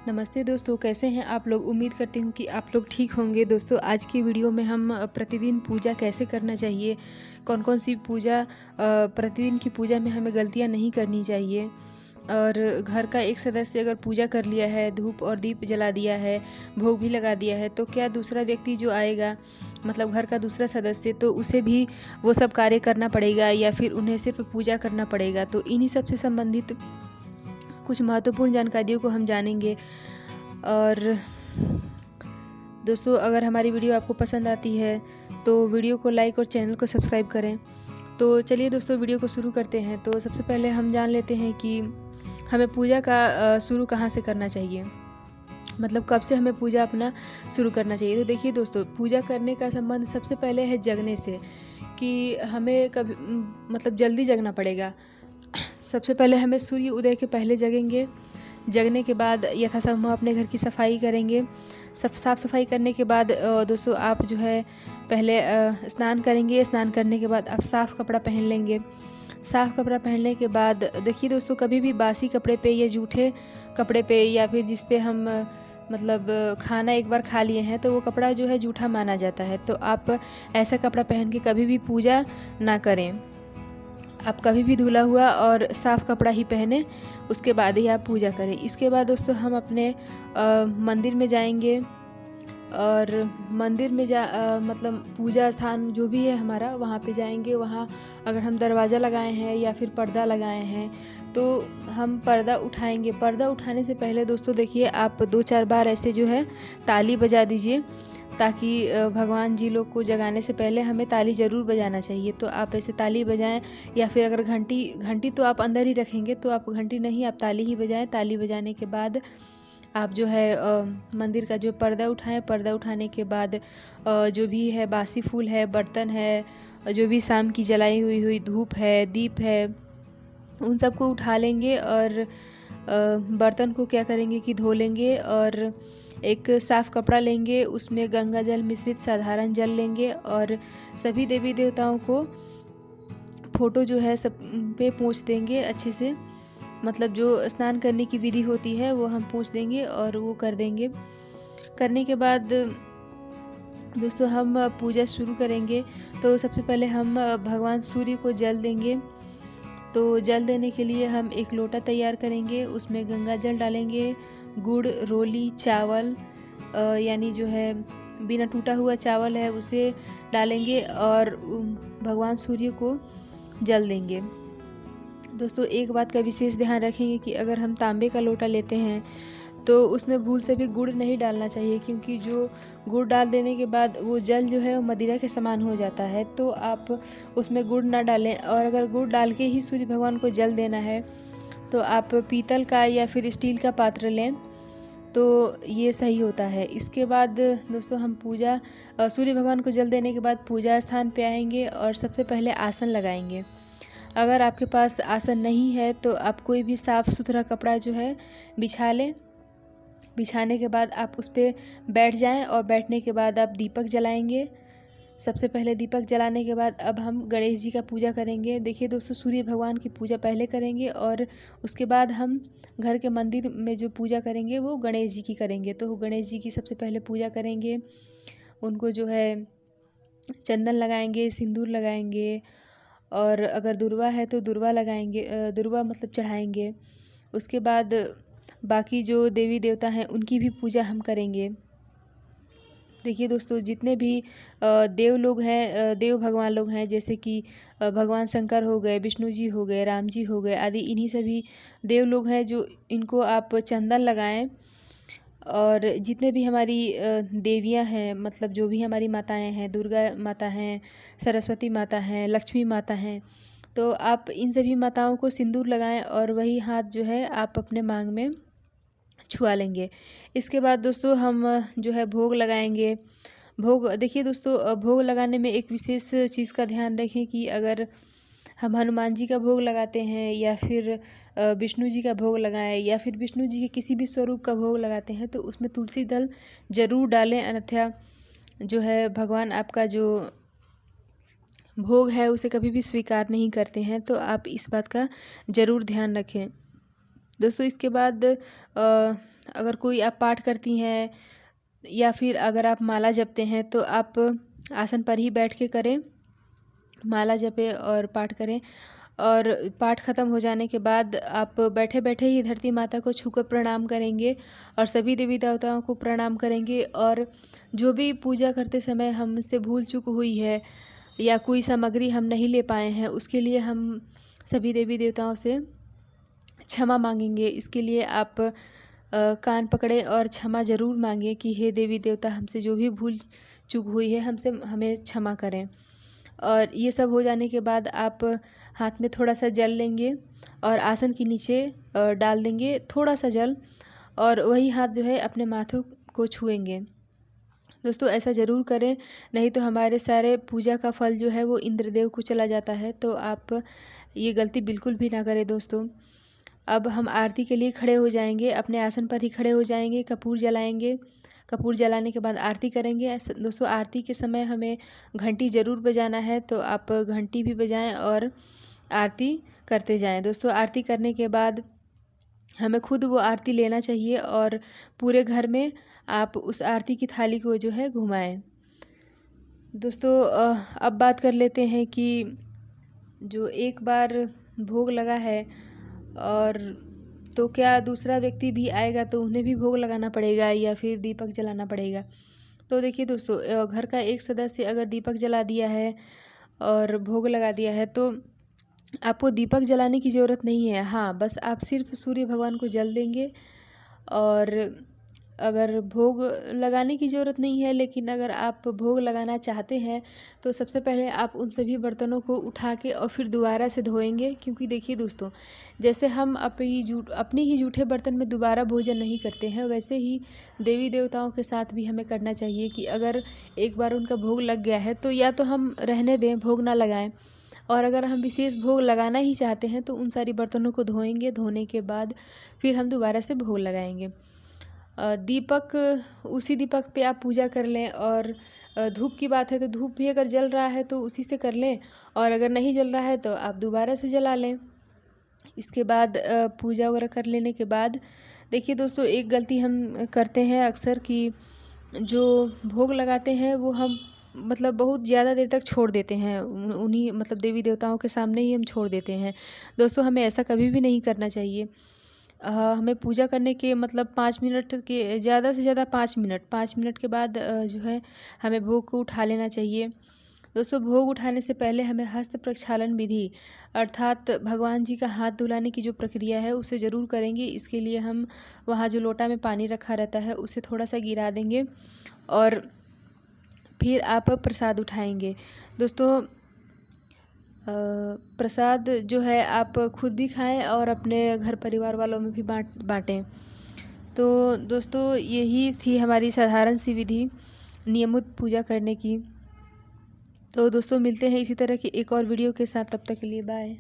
नमस्ते दोस्तों, कैसे हैं आप लोग? उम्मीद करती हूँ कि आप लोग ठीक होंगे। दोस्तों, आज की वीडियो में हम प्रतिदिन पूजा कैसे करना चाहिए, कौन-कौन सी पूजा प्रतिदिन की पूजा में हमें गलतियाँ नहीं करनी चाहिए और घर का एक सदस्य अगर पूजा कर लिया है, धूप और दीप जला दिया है, भोग भी लगा दिया है, तो क्या दूसरा व्यक्ति जो आएगा, मतलब घर का दूसरा सदस्य, तो उसे भी वो सब कार्य करना पड़ेगा या फिर उन्हें सिर्फ़ पूजा करना पड़ेगा? तो इन्हीं सब से संबंधित कुछ महत्वपूर्ण जानकारियों को हम जानेंगे। और दोस्तों, अगर हमारी वीडियो आपको पसंद आती है तो वीडियो को लाइक और चैनल को सब्सक्राइब करें। तो चलिए दोस्तों, वीडियो को शुरू करते हैं। तो सबसे पहले हम जान लेते हैं कि हमें पूजा का शुरू कहाँ से करना चाहिए, मतलब कब से हमें पूजा अपना शुरू करना चाहिए। तो देखिए दोस्तों, पूजा करने का संबंध सबसे पहले है जगने से, कि हमें कभी मतलब जल्दी जगना पड़ेगा। सबसे पहले हमें सूर्य उदय के पहले जगेंगे। जगने के बाद यथासंभव अपने घर की सफाई करेंगे। साफ़ सफाई करने के बाद दोस्तों, आप जो है पहले स्नान करेंगे। स्नान करने के बाद आप साफ़ कपड़ा पहन लेंगे। साफ़ कपड़ा पहनने के बाद देखिए दोस्तों, कभी भी बासी कपड़े पे या जूठे कपड़े पे या फिर जिस पे हम मतलब खाना एक बार खा लिए हैं, तो वो कपड़ा जो है जूठा माना जाता है। तो आप ऐसा कपड़ा पहन के कभी भी पूजा ना करें। आप कभी भी धुला हुआ और साफ़ कपड़ा ही पहने, उसके बाद ही आप पूजा करें। इसके बाद दोस्तों, हम अपने मंदिर में जाएंगे और मंदिर में मतलब पूजा स्थान जो भी है हमारा, वहाँ पे जाएंगे। वहाँ अगर हम दरवाज़ा लगाए हैं या फिर पर्दा लगाए हैं, तो हम पर्दा उठाएंगे। पर्दा उठाने से पहले दोस्तों देखिए, आप 2-4 बार ऐसे जो है ताली बजा दीजिए, ताकि भगवान जी लोग को जगाने से पहले हमें ताली ज़रूर बजाना चाहिए। तो आप ऐसे ताली बजाएं, या फिर अगर घंटी तो आप अंदर ही रखेंगे, तो आप घंटी नहीं, आप ताली ही बजाएं। ताली बजाने के बाद आप जो है मंदिर का जो पर्दा उठाएं। पर्दा उठाने के बाद जो भी है बासी फूल है, बर्तन है, जो भी शाम की जलाई हुई धूप है, दीप है, उन सबको उठा लेंगे और बर्तन को क्या करेंगे कि धो लेंगे और एक साफ़ कपड़ा लेंगे, उसमें गंगा जल मिश्रित साधारण जल लेंगे और सभी देवी देवताओं को फ़ोटो जो है सब पे पोंछ देंगे अच्छे से। मतलब जो स्नान करने की विधि होती है वो हम पोंछ देंगे और वो कर देंगे। करने के बाद दोस्तों, हम पूजा शुरू करेंगे। तो सबसे पहले हम भगवान सूर्य को जल देंगे। तो जल देने के लिए हम एक लोटा तैयार करेंगे, उसमें गंगा जल डालेंगे, गुड़, रोली, चावल यानी जो है बिना टूटा हुआ चावल है उसे डालेंगे और भगवान सूर्य को जल देंगे। दोस्तों, एक बात का विशेष ध्यान रखेंगे कि अगर हम तांबे का लोटा लेते हैं, तो उसमें भूल से भी गुड़ नहीं डालना चाहिए, क्योंकि जो गुड़ डाल देने के बाद वो जल जो है वो मदिरा के समान हो जाता है। तो आप उसमें गुड़ ना डालें, और अगर गुड़ डाल के ही सूर्य भगवान को जल देना है, तो आप पीतल का या फिर स्टील का पात्र लें, तो ये सही होता है। इसके बाद दोस्तों, हम सूर्य भगवान को जल देने के बाद पूजा स्थान पे आएंगे और सबसे पहले आसन लगाएंगे। अगर आपके पास आसन नहीं है, तो आप कोई भी साफ़ सुथरा कपड़ा जो है बिछा लें। बिछाने के बाद आप उस पे बैठ जाएं और बैठने के बाद आप दीपक जलाएंगे। सबसे पहले दीपक जलाने के बाद अब हम गणेश जी का पूजा करेंगे। देखिए दोस्तों, सूर्य भगवान की पूजा पहले करेंगे और उसके बाद हम घर के मंदिर में जो पूजा करेंगे वो गणेश जी की करेंगे। तो गणेश जी की सबसे पहले पूजा करेंगे, उनको जो है चंदन लगाएंगे, सिंदूर लगाएंगे, और अगर दुर्वा है तो दुर्वा लगाएंगे, दुर्वा मतलब चढ़ाएंगे। उसके बाद बाकी जो देवी देवता हैं उनकी भी पूजा हम करेंगे। देखिए दोस्तों, जितने भी देव लोग हैं, देव भगवान लोग हैं, जैसे कि भगवान शंकर हो गए, विष्णु जी हो गए, राम जी हो गए आदि, इन्हीं सभी देव लोग हैं जो इनको आप चंदन लगाएं। और जितने भी हमारी देवियां हैं, मतलब जो भी हमारी माताएं हैं, दुर्गा माता हैं, सरस्वती माता हैं, लक्ष्मी माता हैं, तो आप इन सभी माताओं को सिंदूर लगाएं और वही हाथ जो है आप अपने मांग में छुआ लेंगे। इसके बाद दोस्तों, हम जो है भोग लगाएंगे। भोग देखिए दोस्तों, भोग लगाने में एक विशेष चीज़ का ध्यान रखें कि अगर हम हनुमान जी का भोग लगाते हैं या फिर विष्णु जी का भोग लगाएं या फिर विष्णु जी के किसी भी स्वरूप का भोग लगाते हैं, तो उसमें तुलसी दल जरूर डालें, अन्यथा जो है भगवान आपका जो भोग है उसे कभी भी स्वीकार नहीं करते हैं। तो आप इस बात का ज़रूर ध्यान रखें। दोस्तों, इसके बाद अगर कोई आप पाठ करती हैं या फिर अगर आप माला जपते हैं तो आप आसन पर ही बैठ के करें, माला जपें और पाठ करें। और पाठ खत्म हो जाने के बाद आप बैठे बैठे ही धरती माता को छूकर प्रणाम करेंगे और सभी देवी देवताओं को प्रणाम करेंगे। और जो भी पूजा करते समय हमसे भूल चूक हुई है या कोई सामग्री हम नहीं ले पाए हैं, उसके लिए हम सभी देवी देवताओं से क्षमा मांगेंगे। इसके लिए आप कान पकड़े और क्षमा ज़रूर मांगे कि हे देवी देवता, हमसे जो भी भूल चूक हुई है हमें क्षमा करें। और ये सब हो जाने के बाद आप हाथ में थोड़ा सा जल लेंगे और आसन के नीचे डाल देंगे थोड़ा सा जल, और वही हाथ जो है अपने माथों को छुएंगे। दोस्तों ऐसा ज़रूर करें, नहीं तो हमारे सारे पूजा का फल जो है वो इंद्रदेव को चला जाता है। तो आप ये गलती बिल्कुल भी ना करें दोस्तों। अब हम आरती के लिए खड़े हो जाएंगे, अपने आसन पर ही खड़े हो जाएंगे, कपूर जलाएंगे। कपूर जलाने के बाद आरती करेंगे। दोस्तों आरती के समय हमें घंटी ज़रूर बजाना है, तो आप घंटी भी बजाएं और आरती करते जाएं। दोस्तों आरती करने के बाद हमें खुद वो आरती लेना चाहिए और पूरे घर में आप उस आरती की थाली को जो है घुमाएं। दोस्तों अब बात कर लेते हैं कि जो एक बार भोग लगा है और तो क्या दूसरा व्यक्ति भी आएगा तो उन्हें भी भोग लगाना पड़ेगा या फिर दीपक जलाना पड़ेगा। तो देखिए दोस्तों, घर का एक सदस्य अगर दीपक जला दिया है और भोग लगा दिया है तो आपको दीपक जलाने की ज़रूरत नहीं है। हाँ, बस आप सिर्फ सूर्य भगवान को जल देंगे। और अगर भोग लगाने की ज़रूरत नहीं है, लेकिन अगर आप भोग लगाना चाहते हैं तो सबसे पहले आप उन सभी बर्तनों को उठा के और फिर दोबारा से धोएंगे। क्योंकि देखिए दोस्तों, जैसे हम अपनी ही जूठे बर्तन में दोबारा भोजन नहीं करते हैं, वैसे ही देवी देवताओं के साथ भी हमें करना चाहिए कि अगर एक बार उनका भोग लग गया है तो या तो हम रहने दें, भोग ना लगाएं। और अगर हम विशेष भोग लगाना ही चाहते हैं तो उन सारी बर्तनों को धोएंगे, धोने के बाद फिर हम दोबारा से भोग लगाएंगे। दीपक, उसी दीपक पे आप पूजा कर लें। और धूप की बात है तो धूप भी अगर जल रहा है तो उसी से कर लें, और अगर नहीं जल रहा है तो आप दोबारा से जला लें। इसके बाद पूजा वगैरह कर लेने के बाद देखिए दोस्तों, एक गलती हम करते हैं अक्सर कि जो भोग लगाते हैं वो हम मतलब बहुत ज़्यादा देर तक छोड़ देते हैं, उन्हीं मतलब देवी देवताओं के सामने ही हम छोड़ देते हैं। दोस्तों हमें ऐसा कभी भी नहीं करना चाहिए। हमें पूजा करने के मतलब 5 मिनट के ज़्यादा से ज़्यादा 5 मिनट के बाद जो है हमें भोग को उठा लेना चाहिए। दोस्तों भोग उठाने से पहले हमें हस्त प्रक्षालन विधि अर्थात भगवान जी का हाथ धुलाने की जो प्रक्रिया है उसे ज़रूर करेंगे। इसके लिए हम वहाँ जो लोटा में पानी रखा रहता है उसे थोड़ा सा गिरा देंगे और फिर आप प्रसाद उठाएंगे। दोस्तों प्रसाद जो है आप खुद भी खाएं और अपने घर परिवार वालों में भी बांटें। तो दोस्तों यही थी हमारी साधारण सी विधि नियमित पूजा करने की। तो दोस्तों मिलते हैं इसी तरह की एक और वीडियो के साथ, तब तक के लिए बाय।